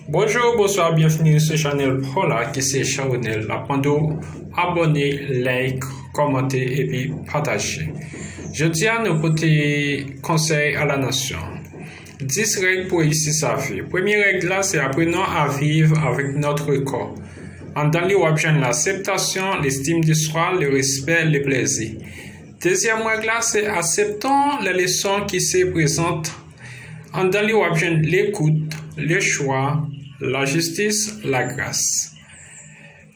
Bonjour, bonsoir, bienvenue sur channel Prola qui c'est Charonel. Apprenez, abonnez, like, commentez et puis partagez. Je dis à nos côtés conseils à la nation. 10 règles pour réussir sa vie. Première règle là, c'est apprenons à vivre avec notre corps. En dans les options l'acceptation, l'estime de soi, le respect, le plaisir. Deuxième règle là, c'est acceptons les leçons qui se présentent. En dans les options l'écoute, le choix, la justice, la grâce.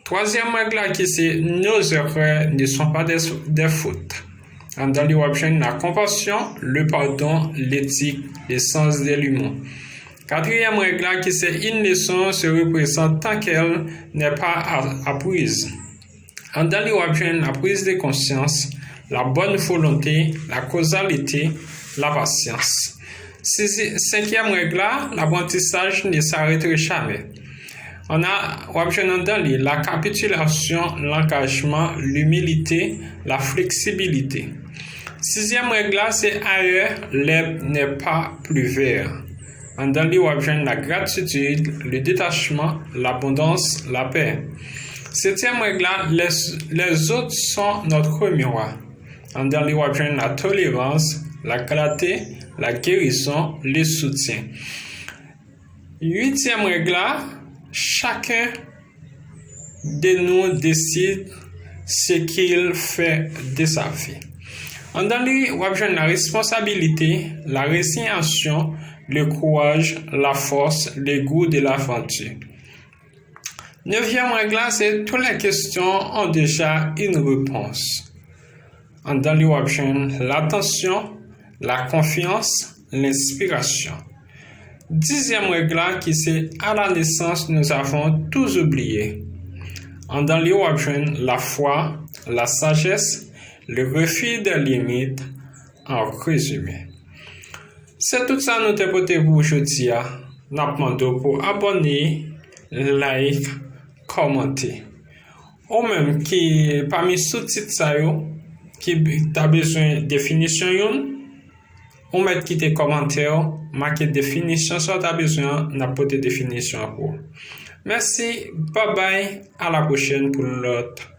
Troisième règle qui c'est nos erreurs ne sont pas des fautes. Dans les options la compassion, le pardon, l'éthique, le sens de l'humour. Quatrième règle qui c'est une leçon se représente tant qu'elle n'est pas apprise. Dans les options la prise de conscience, la bonne volonté, la causalité, la patience. Cinquième règle, l'apprentissage ne s'arrête jamais. On a la capitulation, l'engagement, l'humilité, la flexibilité. Sixième règle, c'est ailleurs, l'herbe n'est pas plus vert. Dans les la gratitude, le détachement, l'abondance, la paix. Septième règle, les autres sont notre miroir. Dans les la tolérance, la clarté, la guérison, le soutien. Huitième règle, chacun de nous décide ce qu'il fait de sa vie. Dans les la responsabilité, la résignation, le courage, la force, le goût de l'aventure. Neuvième règle, c'est toutes les questions ont déjà une réponse. Dans les l'attention, la confiance, l'inspiration. Dixième règle qui c'est à la naissance nous avons tous oublié. Dans les la foi, la sagesse, le refus des limites, en résumé. C'est tout ça nous t'apporter pour aujourd'hui. Nous demandons pour abonner, like, commenter. Ou même qui parmi sous-titres ça qui a besoin de définition ou mettre qui tes commentaires, marquer définition, soit tu as besoin d'apporter définition pour. Merci, bye bye, à la prochaine pour l'autre